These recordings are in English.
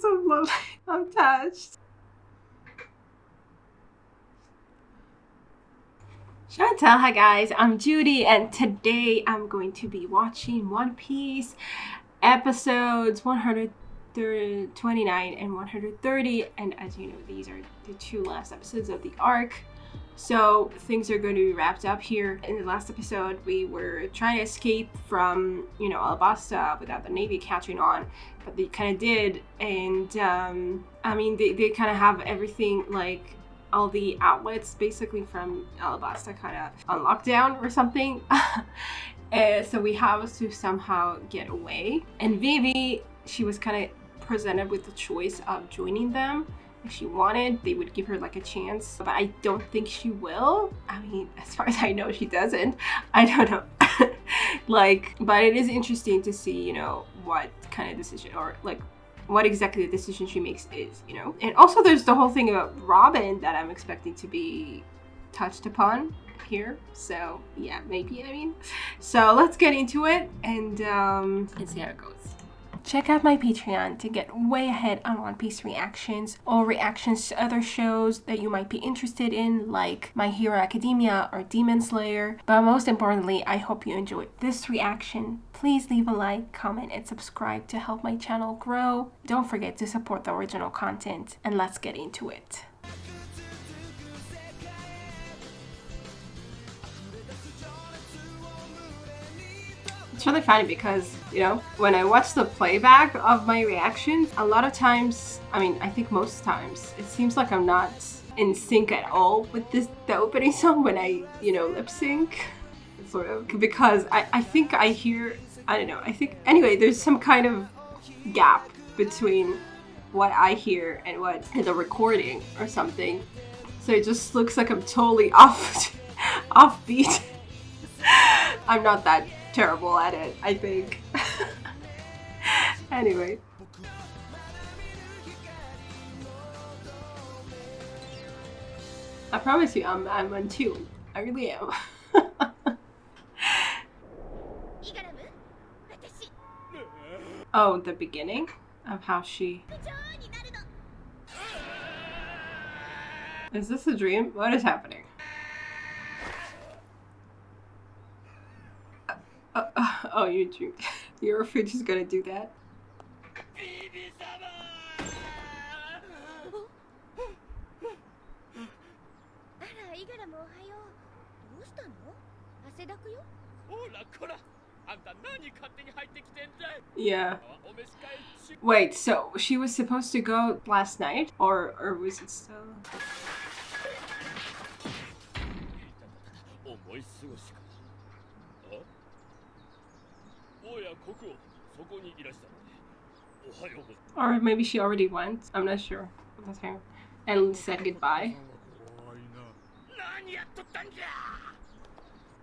so lovely. I'm touched. Show&tell, hi guys, I'm Judy, and today I'm going to be watching One Piece episodes 129 and 130, and as you know, these are the two last episodes of the arc. So things are going to be wrapped up here. In the last episode, we were trying to escape from, Alabasta without the Navy catching on, but they kind of did, and I mean, they kind of have everything, like all the outlets basically from Alabasta kind of on lockdown or something. So we have to somehow get away. And Vivi, she was kind of presented with the choice of joining them. If she wanted, they would give her like a chance, but I don't think she will. I mean, as far as I know, she doesn't. I don't know. But it is interesting to see, what kind of decision, or like what exactly the decision she makes is, And also there's the whole thing about Robin that I'm expecting to be touched upon here. So yeah, maybe, So let's get into it and let's see how it goes. Check out my Patreon to get way ahead on One Piece reactions or reactions to other shows that you might be interested in, like My Hero Academia or Demon Slayer. But most importantly, I hope you enjoyed this reaction. Please leave a like, comment, and subscribe to help my channel grow. Don't forget to support the original content, and let's get into it. It's really funny because, when I watch the playback of my reactions, a lot of times, I think most times, it seems like I'm not in sync at all with the opening song when I, lip sync, sort of. Because I think I hear, anyway, there's some kind of gap between what I hear and what in the recording or something. So it just looks like I'm totally off beat. I'm not that terrible at it, I think. Anyway. I promise you, I'm on tune. I really am. Oh, the beginning of how she... Is this a dream? What is happening? Oh, you dream. Your fridge is gonna do that. Yeah. Wait, so she was supposed to go last night? Or was it still... Or maybe she already went. I'm not sure. And said goodbye.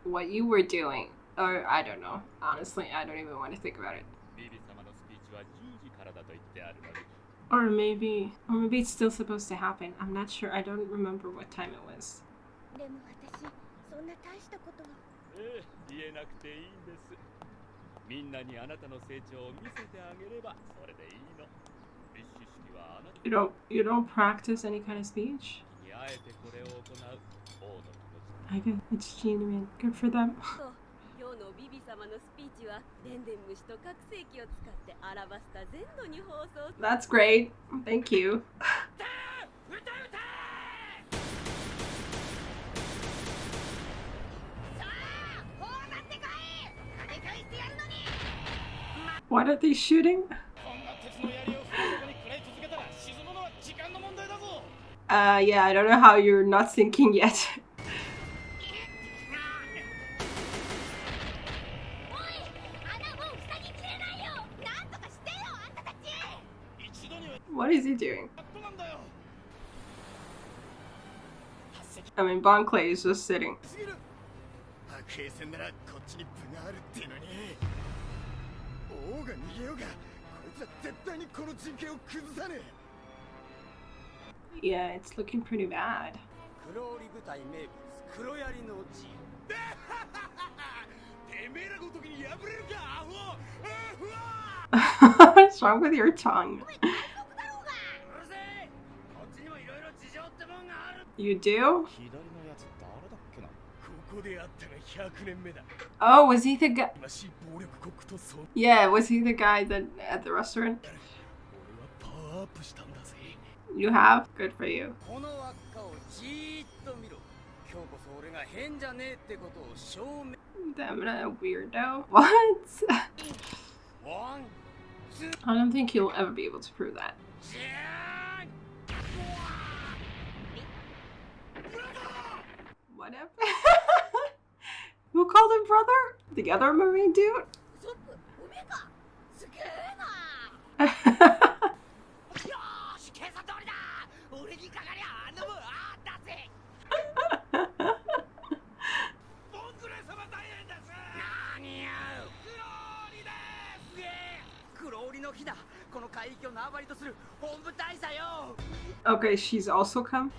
What you were doing. Or I don't know. Honestly, I don't even want to think about it. Or maybe it's still supposed to happen. I'm not sure. I don't remember what time it was. You don't practice any kind of speech? I guess it's genuine. Good for them. That's great. Thank you. What are they shooting? Yeah, I don't know how you're not thinking yet. What is he doing? Bon Clay is just sitting. Yeah, it's looking pretty bad. What's wrong with your tongue? You do? Oh, was he the guy? Yeah, was he the guy that at the restaurant? You have? Good for you. Damn, a weirdo. What? I don't think he'll ever be able to prove that. Whatever. Who called him brother? The other Marine dude? Okay, she's also come.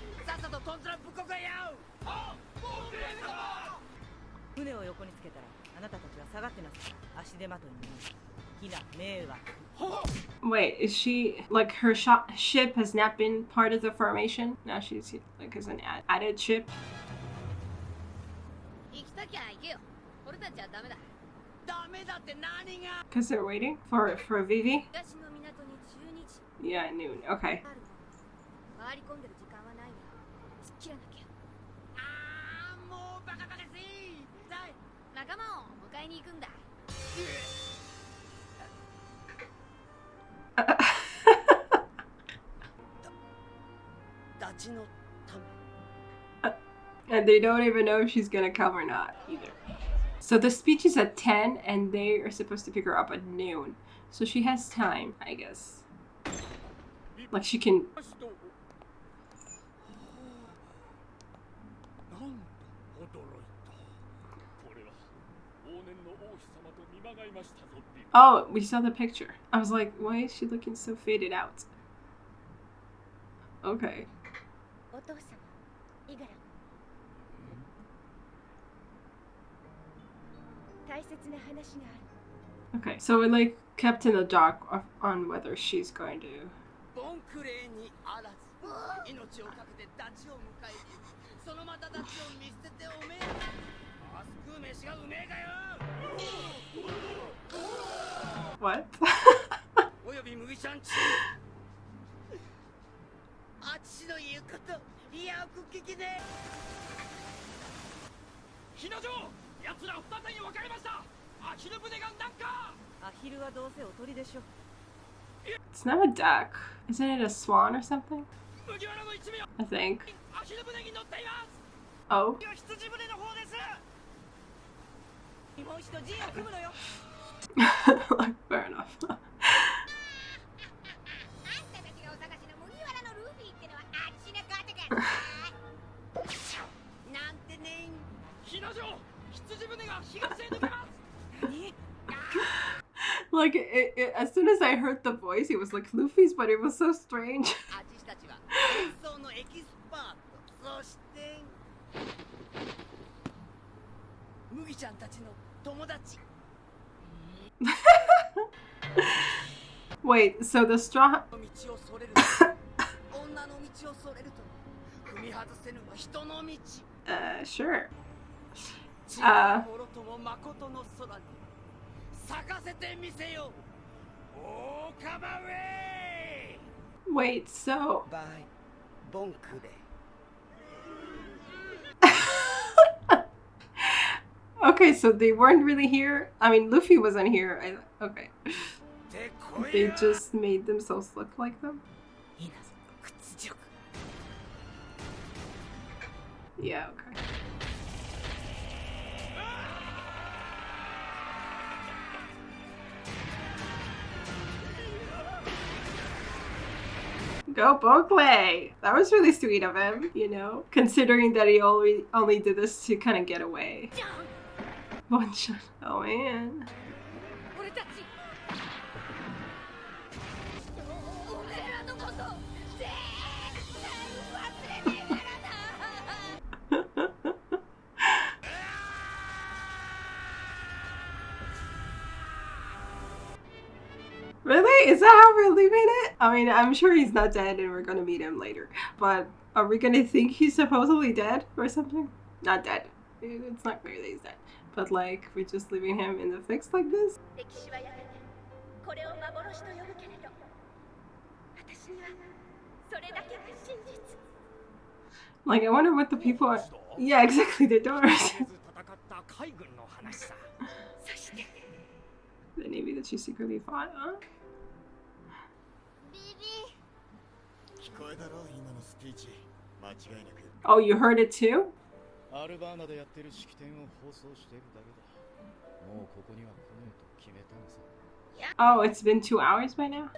Wait, is she like her ship has not been part of the formation? Now she's like as an added ship. Because they're waiting for Vivi? Yeah, noon. Okay. And they don't even know if she's gonna come or not either. So the speech is at 10 and they are supposed to pick her up at noon. So she has time, I guess. Like she can... Oh, we saw the picture. I was like, why is she looking so faded out? Okay. Okay, so we're like kept in the dark on whether she's going to... What? It's not a duck. Isn't it a swan or something? I think. Oh. Fair enough. Like, as soon as I heard the voice, it was like Luffy's, but it was so strange. Wait, so the straw... sure. Wait, so... Okay, so they weren't really here? I mean, Luffy wasn't here. Okay. They just made themselves look like them? Yeah, okay. Go Bokley! That was really sweet of him, you know? Considering that he only did this to kind of get away. One shot. Oh man. Really? Is that how we're leaving it? I mean, I'm sure he's not dead and we're gonna meet him later. But are we gonna think he's supposedly dead or something? Not dead. It's not clear that he's dead. But like, we're just leaving him in the fix like this? Like, I wonder what the people are... Yeah, exactly, the doors. The Navy that she secretly fought, huh? Oh, you heard it too? Oh, it's been 2 hours by now?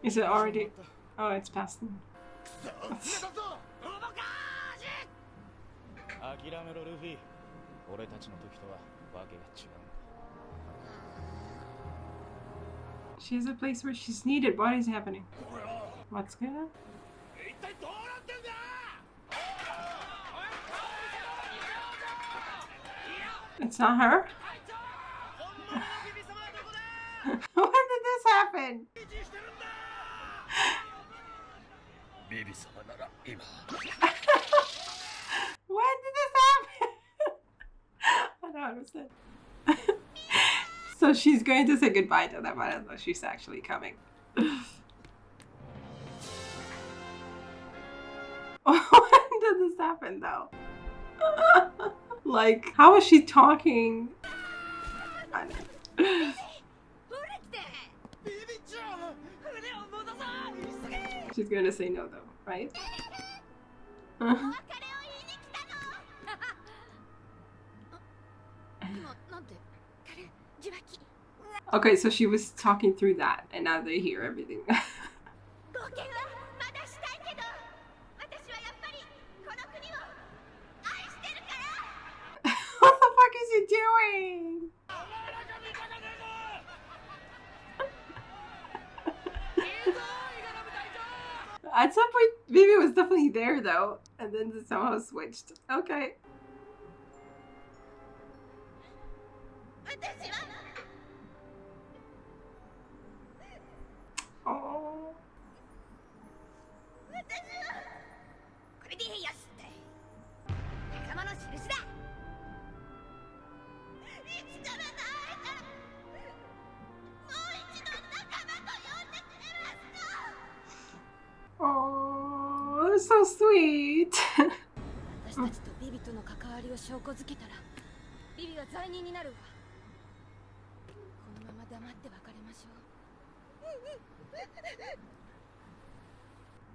Is it already? Oh, it's past them. She's a place where she's needed. What is happening? What's going on? It's not her? When did this happen? When did this happen? I don't understand. So she's going to say goodbye to them. I don't know. She's actually coming. When did this happen though? Like, how is she talking? I don't know. She's going to say no though, right? Okay, so she was talking through that, and now they hear everything. What the fuck is he doing? At some point, Vivi was definitely there though, and then it somehow switched. Okay. Oh. Oh, they're so sweet.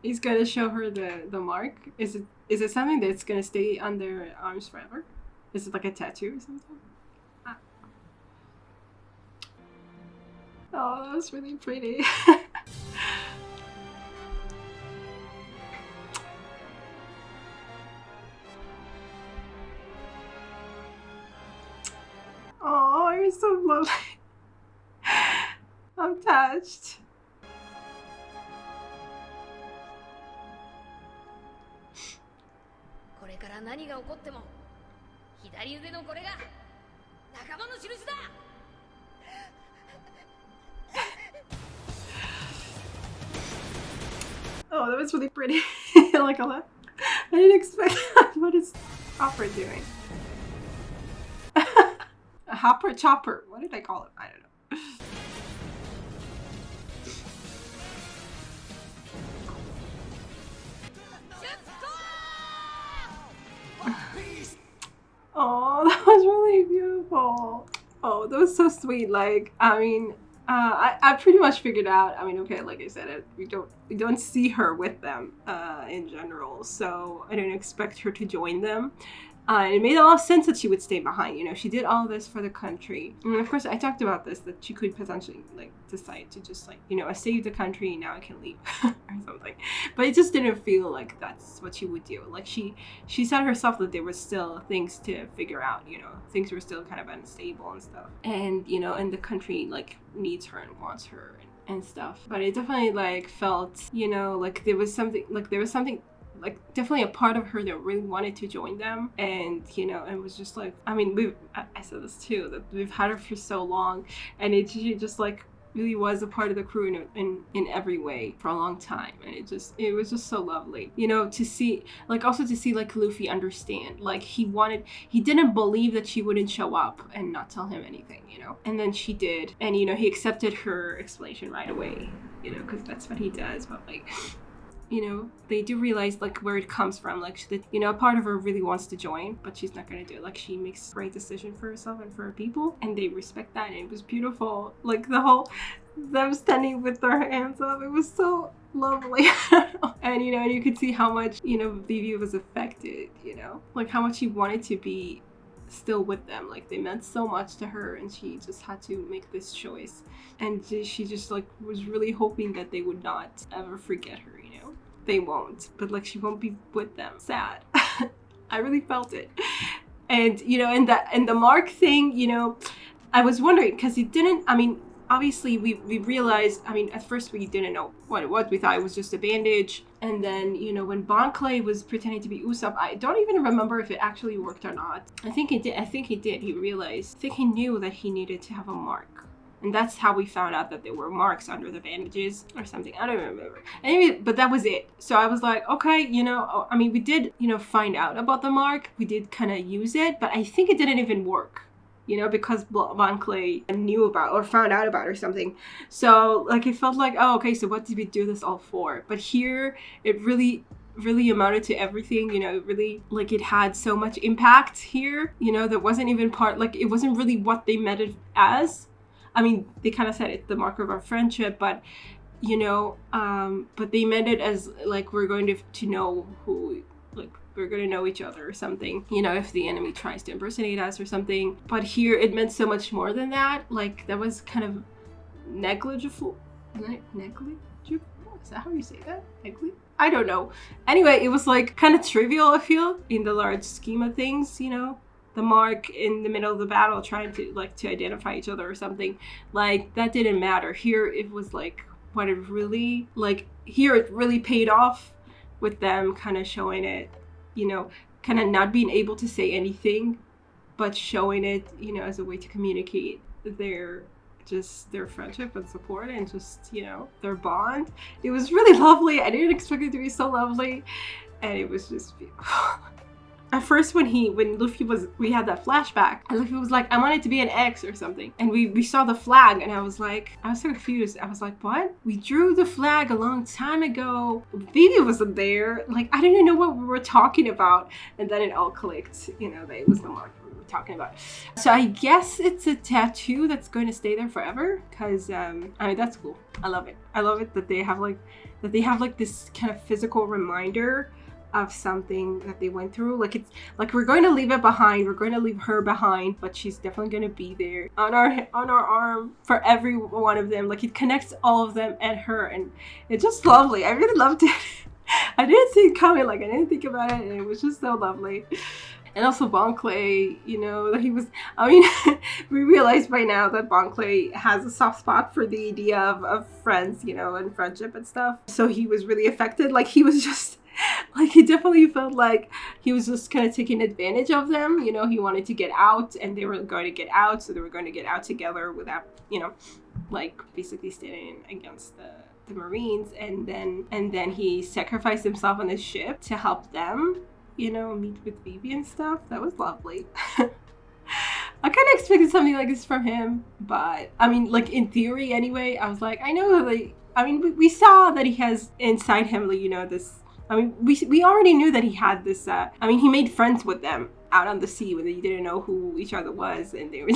He's gonna show her the mark. Is it something that's gonna stay on their arms forever? Is it like a tattoo or something? Ah. Oh, that was really pretty. Oh, you're so lovely. I'm touched. Oh, that was really pretty. Like a lot. I didn't expect that. What is Hopper doing? A hopper chopper. What did I call it? I don't know. Oh, that was really beautiful. Oh, that was so sweet. Like, I mean, I pretty much figured out. I mean, okay, like I said, we don't see her with them in general, so I don't expect her to join them. And it made a lot of sense that she would stay behind. You know, she did all this for the country. And of course, I talked about this, that she could potentially, like, decide to just, like, you know, I saved the country, now I can leave, or something. But it just didn't feel like that's what she would do. Like, she said herself that there was still things to figure out, you know. Things were still kind of unstable and stuff. And, you know, and the country, like, needs her and wants her and stuff. But it definitely, like, felt, you know, like there was something like definitely a part of her that really wanted to join them. And you know, it was just like, I mean, I said this too, that we've had her for so long, and she just like really was a part of the crew in every way for a long time. And it was just so lovely, you know, to see, like also to see like Luffy understand, like he didn't believe that she wouldn't show up and not tell him anything, you know, and then she did, and you know, he accepted her explanation right away, you know, because that's what he does. But like, you know, they do realize like where it comes from, like that, you know, a part of her really wants to join, but she's not gonna do it. Like she makes a great decision for herself and for her people, and they respect that. And it was beautiful, like the whole them standing with their hands up, it was so lovely. And you know, and you could see how much, you know, Vivi was affected, you know, like how much she wanted to be still with them. Like they meant so much to her, and she just had to make this choice, and she just like was really hoping that they would not ever forget her, you know. They won't, but like she won't be with them. Sad. I really felt it. And you know, and the mark thing, you know, I was wondering, because it didn't, I mean, obviously we realized, I mean, at first we didn't know what it was. We thought it was just a bandage. And then, you know, when Bon Clay was pretending to be Usopp, I don't even remember if it actually worked or not. I think it did. He realized, I think he knew that he needed to have a mark. And that's how we found out that there were marks under the bandages or something. I don't remember. Anyway, but that was it. So I was like, okay, you know, I mean, we did, you know, find out about the mark. We did kind of use it, but I think it didn't even work, you know, because Bon Clay knew about or found out about or something. So like, it felt like, oh, okay, so what did we do this all for? But here, it really amounted to everything, you know. It really, like, it had so much impact here, you know, that wasn't even part, like, it wasn't really what they meant it as. I mean, they kind of said it's the mark of our friendship, but, you know, but they meant it as, like, we're going to know who, like, we're going to know each other or something, you know, if the enemy tries to impersonate us or something. But here, it meant so much more than that. Like, that was kind of negligible? Negligible? Is that how you say that? I don't know. Anyway, it was, like, kind of trivial, I feel, in the large scheme of things, you know. The mark in the middle of the battle trying to like to identify each other or something, like that didn't matter. Here it was like what it really, like here it really paid off with them kind of showing it, you know, kind of not being able to say anything, but showing it, you know, as a way to communicate their friendship and support and just, you know, their bond. It was really lovely. I didn't expect it to be so lovely, and it was just beautiful. At first, when Luffy we had that flashback, and Luffy was like, I want it to be an X or something. And we saw the flag, and I was so confused. I was like, what? We drew the flag a long time ago. Vivi wasn't there. Like, I didn't know what we were talking about. And then it all clicked, you know, that it was the mark we were talking about. So I guess it's a tattoo that's going to stay there forever. Because, I mean, that's cool. I love it. I love it that they have like this kind of physical reminder of something that they went through. Like, it's like we're going to leave it behind, we're going to leave her behind, but she's definitely going to be there on our arm for every one of them. Like, it connects all of them and her, and it's just lovely. I really loved it. I didn't see it coming, like I didn't think about it, and it was just so lovely. And also Bon Clay, you know, that he was, I mean, we realized by now that Bon Clay has a soft spot for the idea of friends, you know, and friendship and stuff. So he was really affected. Like, he was just, like, he definitely felt like he was just kind of taking advantage of them. You know, he wanted to get out, and they were going to get out, so they were going to get out together without, you know, like, basically standing against the Marines. And then he sacrificed himself on his ship to help them, you know, meet with Vivi and stuff. That was lovely. I kind of expected something like this from him, but I mean, like, in theory anyway, I was like, I know, like, I mean, we saw that he has inside him, like, you know, this, I mean, we already knew that he had this, I mean, he made friends with them out on the sea when they didn't know who each other was, and they were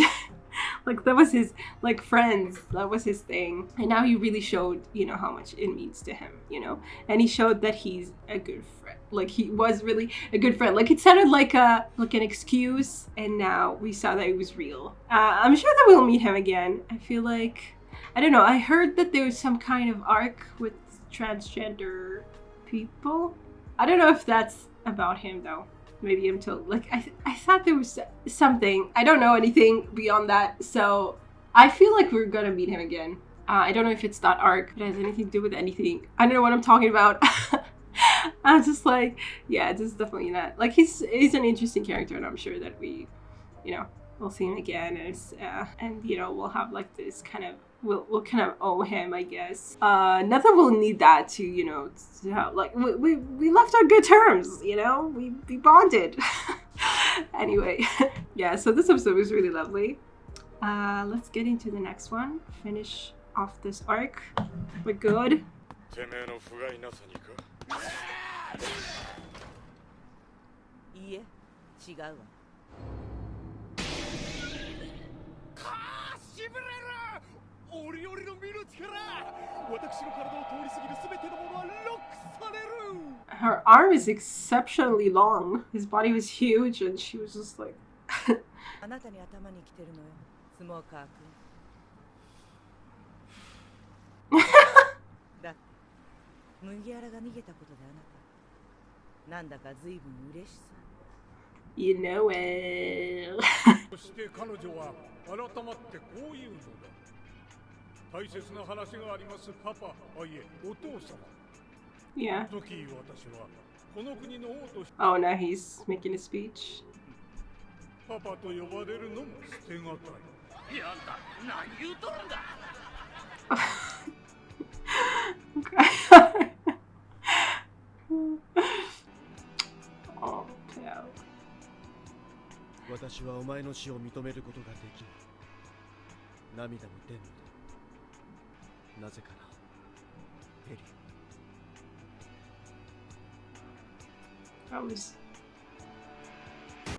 like, that was his, like, friends, that was his thing. And now he really showed, you know, how much it means to him, you know, and he showed that he's a good friend. Like, he was really a good friend. Like, it sounded like an excuse, and now we saw that it was real. I'm sure that we'll meet him again. I feel like, I don't know, I heard that there was some kind of arc with transgender people. I don't know if that's about him, though. Maybe I'm told, like, I thought there was something. I don't know anything beyond that, so I feel like we're gonna meet him again. I don't know if it's that arc, if it has anything to do with anything. I don't know what I'm talking about. I'm just like, yeah, this is definitely not like he's an interesting character, and I'm sure that we, we'll see him again, and we'll have like this kind of we'll kind of owe him, I guess. Nothing will need that to have, like we left on good terms, we bonded. Anyway, yeah. So this episode was really lovely. Let's get into the next one. Finish off this arc. We're good. Her arm is exceptionally long. His body was huge, and she was just like. You know it. Yeah. Oh, now he's making a speech. Okay. Oh, Pell. 私はお前の死を認めることができない。涙も出んのだ。なぜかな、エリ。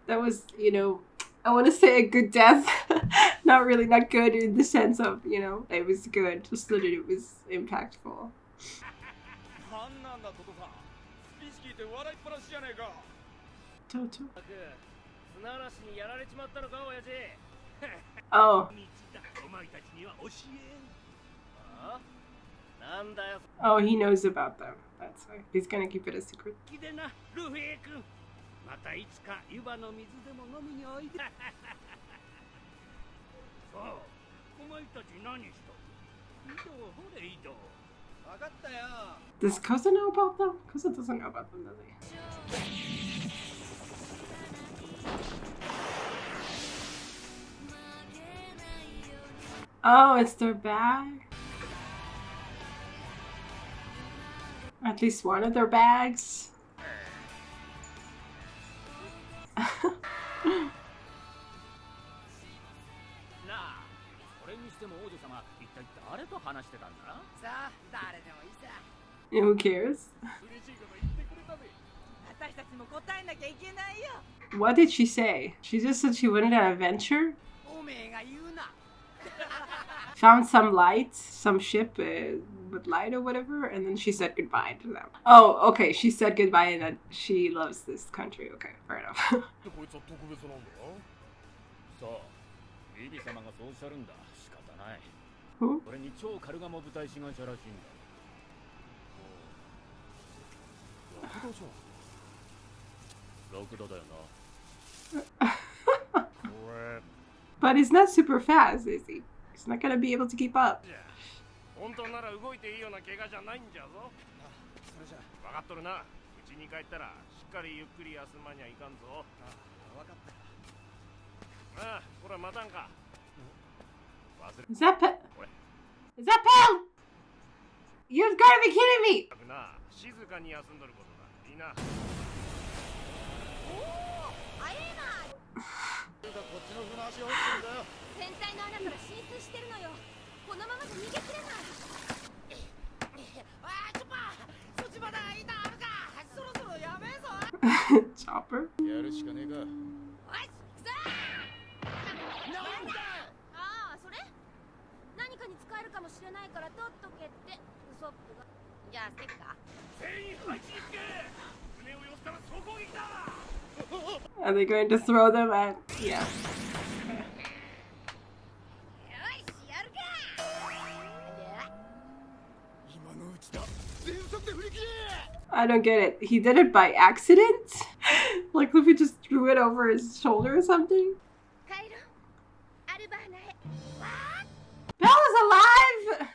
That was, I want to say a good death. Not really, not good in the sense of, it was good, just that it was impactful. Toto. Oh. Oh, he knows about them. That's why. He's gonna keep it a secret. Does Koza know about them? Koza doesn't know about them, does he? Oh, it's their bag? At least one of their bags. Who cares? What did she say? She just said she went on an adventure? Found some light, some ship with light or whatever, and then she said goodbye to them. Oh, okay, she said goodbye and that she loves this country. Okay, fair enough. Who? But he's not super fast, is he? He's not gonna be able to keep up. Is that Pell? You've gotta be kidding me! Chopper? Are they going to throw them at... Yeah. I don't get it. He did it by accident? Like Luffy just threw it over his shoulder or something? Pell is alive!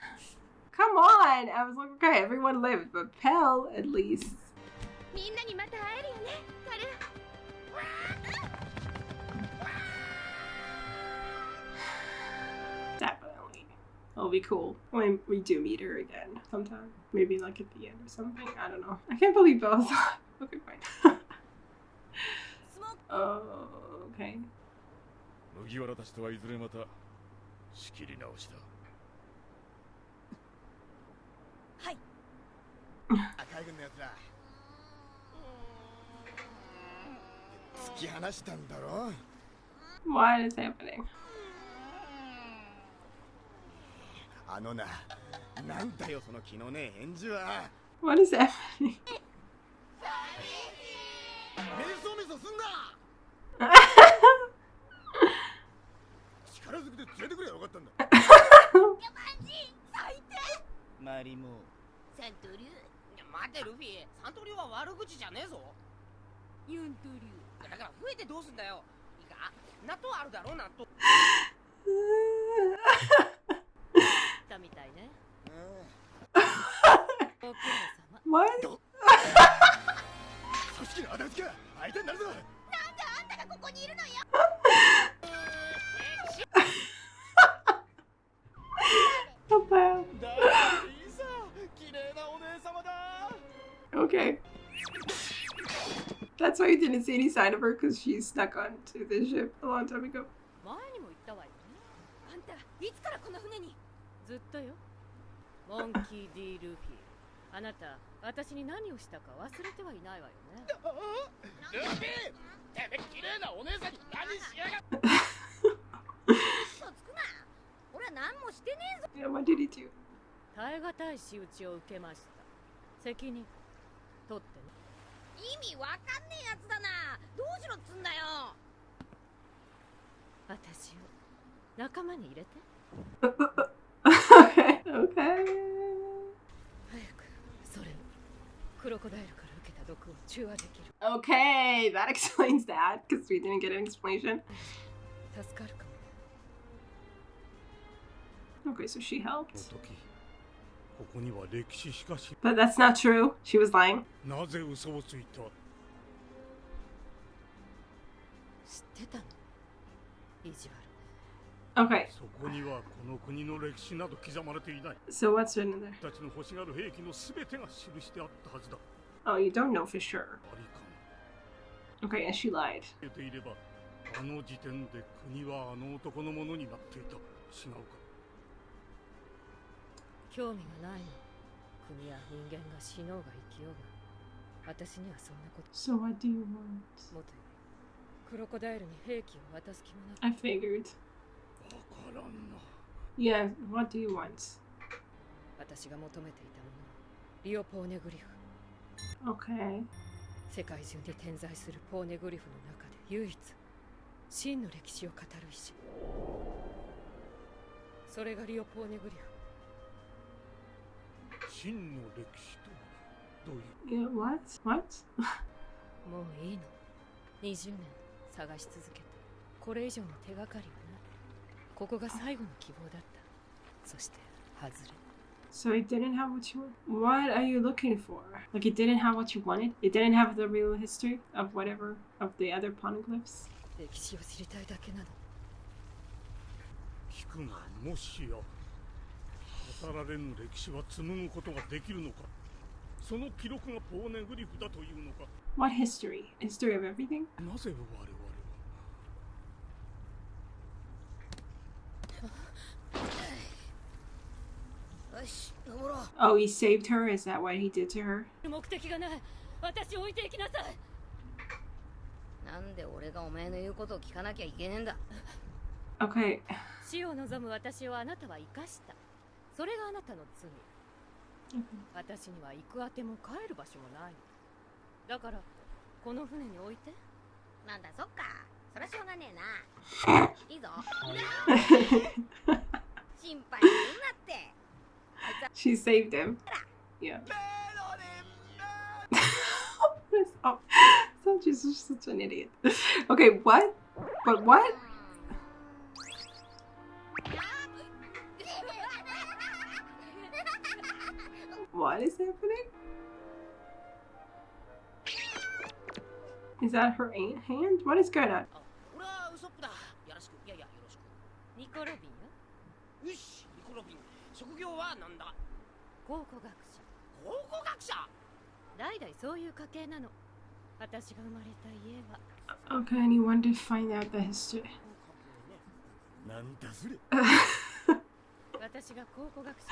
Come on! I was like, okay, everyone lived, but Pell, at least. みんなにまた会えるよね、カル。Definitely. It'll be cool when we do meet her again sometime. Maybe like at the end or something. I don't know. I can't believe both. Okay, fine. Oh, okay. 麦わらたちとはいずれまた仕切り直しだ。はい。赤軍のやつら。突き放したんだろ。What is happening? あのな、なんだよその気のねえ返事は。What is happening? メソメソすんな。力ずくで連れてくればよかったんだ。ヤマンジ最低。マリモ。サントリュー。待てルフィ、サントリューは悪口じゃねえぞ。ユントリュー。だから増えてどうすんだよ。いいか、納豆あるだろ、納豆。たみたいね。What? 組織の仇討ちか相手になるぞ。なんであんたがここにいるのよ。What the hell? だいいさ、綺麗なお姉様だ。Okay. That's why you didn't see any sign of her, because she snuck onto the ship a long time ago. 前にも言ったわよね。あんたいつからこの船に？ずっとよ。モンキー D ルフィ。あなた、私に何をしたか忘れてはいないわよね。ルフィ、てめえ綺麗なお姉さんに何しやがっ嘘つくな。俺は何もしてねえぞ。 Yeah, what did he do? 耐え難い仕打ちを受けました。責任取ってね。意味わかんねえやつだな。どうしろっつんだよ。私を仲間に入れて。Okay. Okay. 早くそれをクロコダイルから受けた毒を中和できる。 Okay, that explains that, because we didn't get an explanation. 助かるかも。 Okay, so she helped. ここには歴史しかし。 But that's not true. She was lying. なぜ嘘をついた。知ってたの？意地悪。 Okay, そこにはこの国の歴史など刻まれていない。 so what's written in there? たちの欲しがる兵器のすべてが記してあったはずだ。 Oh, you don't know for sure. ありか Okay, and she lied. も。ていれば、あの時点で国はあの男のものになっていた。違うか。興味がないの。国や人間が死のうが生きようが。私にはそんなこと。 So what do you want? もとよりクロコダイルに兵器を渡す気もなく。 I figured. わからんな。 Yeah, what do you want? 私が求めていたものはリオポーネグリフ。 Okay. 世界中に点在するポーネグリフの中で唯一真の歴史を語る石。それがリオポーネグリフ。真の歴史とはどういう。 Yeah, what? What? もういいの。20年探し続けてこれ以上の手がかりはない。ここが最後の希望だった。そして外れ。 So it didn't have what you want? What are you looking for? Like it didn't have what you wanted? It didn't have the real history of whatever, of the other poneglyphs? 歴史を知りたいだけなの。聞くが、もしや語られぬ歴史は紡ぐことができるのか。その記録がポーネグリフだというのか。 What history? History of everything? なぜ我々は。 よし、登ろう。 Oh, he saved her? Is that what he did to her? 目的がない。私を置いていきなさい。なんで俺がお前の言うことを聞かなきゃいけねえんだ。 Okay. 死を望む私をあなたは生かした。それがあなたの罪。私には行くあても帰る場所もない。だからこの船に置いて。なんだそっか。そりゃしょうがねえな。いいぞ。心配するなって。 She saved him. Yeah. Oh, so she's just such an idiot. Okay, what? But what? What is happening? Is that her hand? What is going on? 俺はウソップだ。よろしく。いやいや、よろしく。ニコ・ロビンよ。よし、ニコロビン。職業はなんだ？考古学者。考古学者？代々そういう家系なの。私が生まれた家は。Okay, and you want to find out the history. なんだそれ。私が考古学者。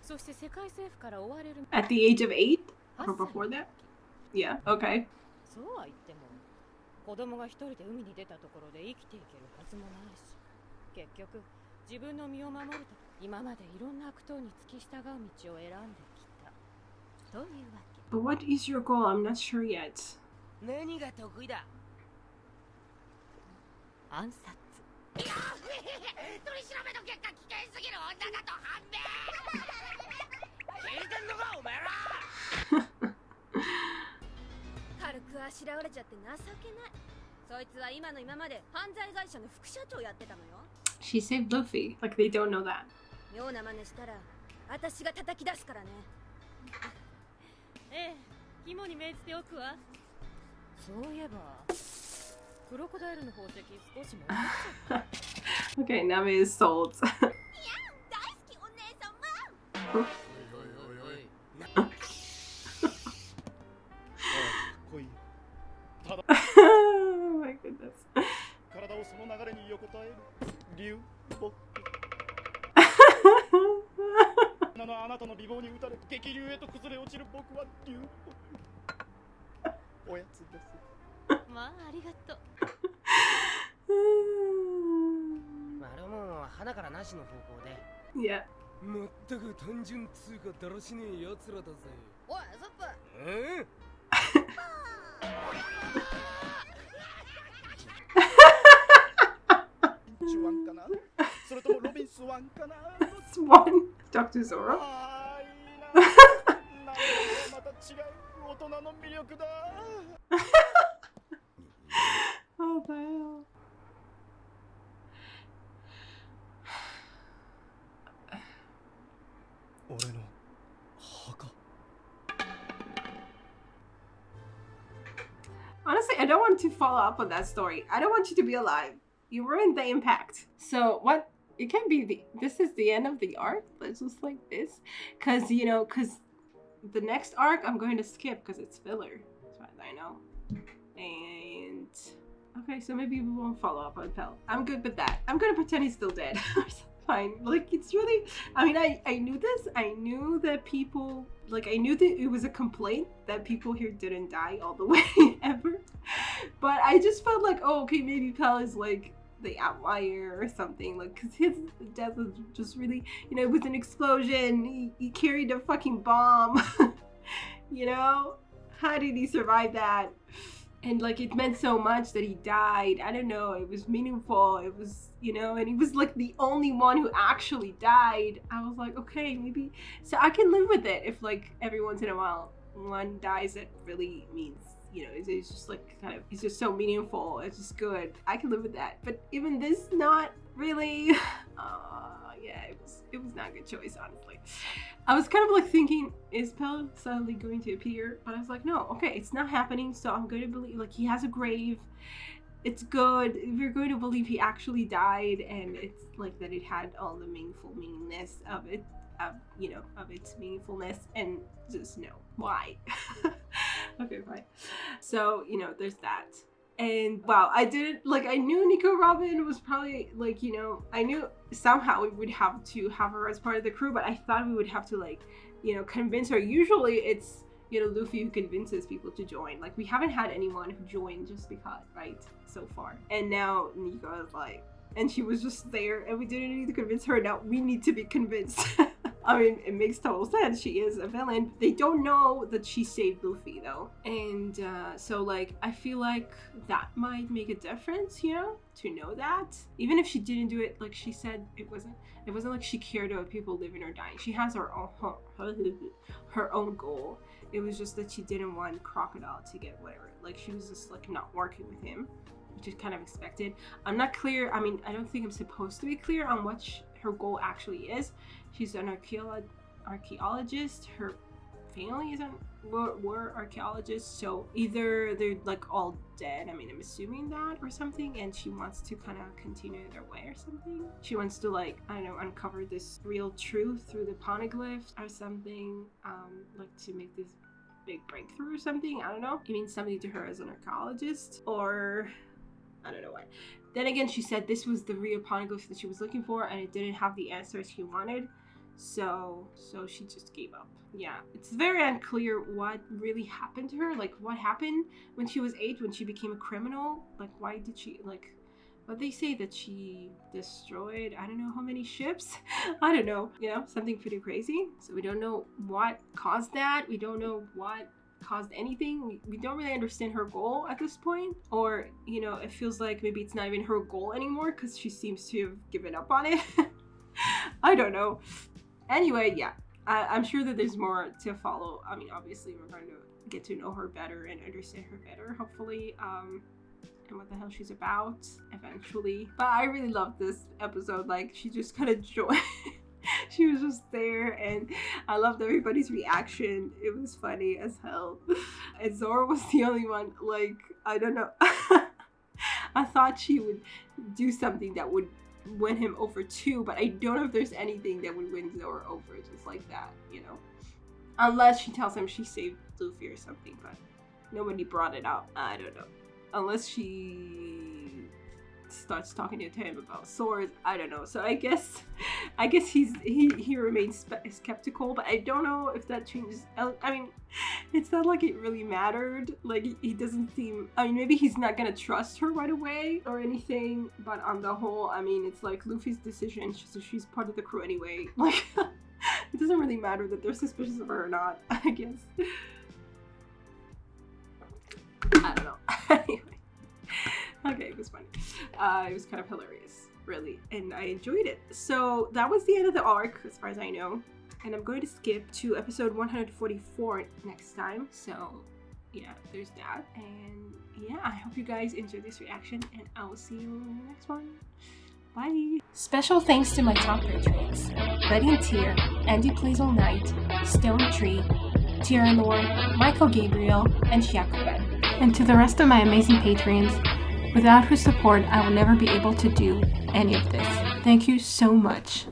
そして世界政府から追われる。At the age of 8? Or before that? Yeah, okay. そうは言っても、子供が一人で海に出たところで生きていけるはずもないし、結局自分の身を守ると今までいろんな悪党に付き従う道を選んできたというわけ。But what is your goal? I'm not sure yet. 何が得意だ？暗殺。いや、取り調べの結果危険すぎる女だと判明。聞いてんのかお前ら。軽くあしらわれちゃって情けない。そいつは今の今まで犯罪会社の副社長やってたのよ。She saved Luffy. Like they don't know that. 妙な真似したら私が叩き出すからね。ええ、肝に銘じておくわ。そういえばクロコダイルの宝石少しもらっちゃった。Okay, Nami is sold. 大好きお姉様。おいおいおいおい。来い。 Oh my goodness. 体をその流れに横たえる流木。あなたの美貌に打たれ激流へと崩れ落ちる僕は流木。おやつです。まあ、ありがとう。あれも花からなしの方向で。 Yeah. まったく単純つうかだらしねえ奴らだぜ。おい、ソップ。チュワンかな？それともロビンスワンかな？ Swan. Dr. Zoro. あーいいな。なんかまた違う大人の魅力だ。Oh, the hell. Honestly, I don't want to follow up on that story. I don't want you to be alive. You ruined the impact. So what? It can be this is the end of the arc. Let's just like this, because the next arc I'm going to skip because it's filler, as far as I know. And okay, so maybe we won't follow up on Pell. I'm good with that. I'm gonna pretend he's still dead. Fine. Like, it's really, I mean, I knew this. I knew that people, like, I knew that it was a complaint that people here didn't die all the way ever. But I just felt like, oh, okay, maybe Pell is like the outlier or something. Like, because his death was just really, it was an explosion. He carried a fucking bomb. How did he survive that? And like, it meant so much that he died. I don't know. It was meaningful. It was, and he was like the only one who actually died. I was like, okay, maybe. So I can live with it if like every once in a while one dies that really means, it's just like kind of, it's just so meaningful. It's just good. I can live with that. But even this, not really. Yeah, it was not a good choice, honestly. I was kind of like thinking, is Pell suddenly going to appear? But I was like, no, okay, it's not happening. So I'm going to believe, like, he has a grave. It's good. If you're going to believe he actually died, and it's like that it had all the meaningness of it, of its meaningfulness, and just no, why? Okay, fine. So, there's that. And wow, I knew Nico Robin was probably like, I knew somehow we would have to have her as part of the crew, but I thought we would have to like, convince her. Usually it's, Luffy who convinces people to join. Like, we haven't had anyone who joined just because, right? So far. And now Nico is like, and she was just there and we didn't need to convince her. Now we need to be convinced. I mean, it makes total sense. She is a villain. They don't know that she saved Luffy, though. And so, like, I feel like that might make a difference, to know that. Even if she didn't do it, like she said, it wasn't like she cared about people living or dying. She has her own goal. It was just that she didn't want Crocodile to get whatever. Like, she was just, like, not working with him, which is kind of expected. I'm not clear. I mean, I don't think I'm supposed to be clear on what her goal actually is. She's an archaeologist. Her family isn't were archaeologists, so either they're like all dead, I mean I'm assuming that, or something, and she wants to kind of continue their way or something. She wants to like, I don't know, uncover this real truth through the poneglyphs or something, like to make this big breakthrough or something. I don't know. It means something to her as an archaeologist, or I don't know what. Then again, she said this was the real poneglyph that she was looking for, and it didn't have the answers she wanted. So she just gave up. Yeah, it's very unclear what really happened to her. Like, what happened when she was 8, when she became a criminal? Like, why did she, like, what they say that she destroyed, I don't know how many ships? I don't know, you know, something pretty crazy. So we don't know what caused that. We don't know what caused anything. We don't really understand her goal at this point. Or, you know, it feels like maybe it's not even her goal anymore because she seems to have given up on it. I don't know. Anyway, yeah, I'm sure that there's more to follow. I mean, obviously, we're going to get to know her better and understand her better, hopefully, and what the hell she's about eventually. But I really loved this episode. Like, she just kind of joined. She was just there, and I loved everybody's reaction. It was funny as hell. And Zora was the only one, like, I don't know. I thought she would do something that would win him over too, but I don't know if there's anything that would win Zora over just like that, you know, unless she tells him she saved Luffy or something, but nobody brought it up. I don't know, unless she starts talking to him about swords. I don't know. So I guess he remains skeptical, but I don't know if that changes. I mean, it's not like it really mattered. Like, he doesn't seem, I mean, maybe he's not gonna trust her right away or anything, but on the whole, I mean, it's like Luffy's decision. She's part of the crew anyway. Like, it doesn't really matter that they're suspicious of her or not, I guess. I don't know. Anyway. Okay, it was funny. It was kind of hilarious, really, and I enjoyed it. So that was the end of the arc, as far as I know, and I'm going to skip to episode 144 next time. So yeah, there's that, and yeah, I hope you guys enjoyed this reaction, and I will see you in the next one. Bye! Special thanks to my top patrons, Betty and Tier, Andy Plays All Night, Stone Tree, Tierra Lord, Michael Gabriel, and Shiakuben. And to the rest of my amazing patrons, without whose support, I will never be able to do any of this. Thank you so much.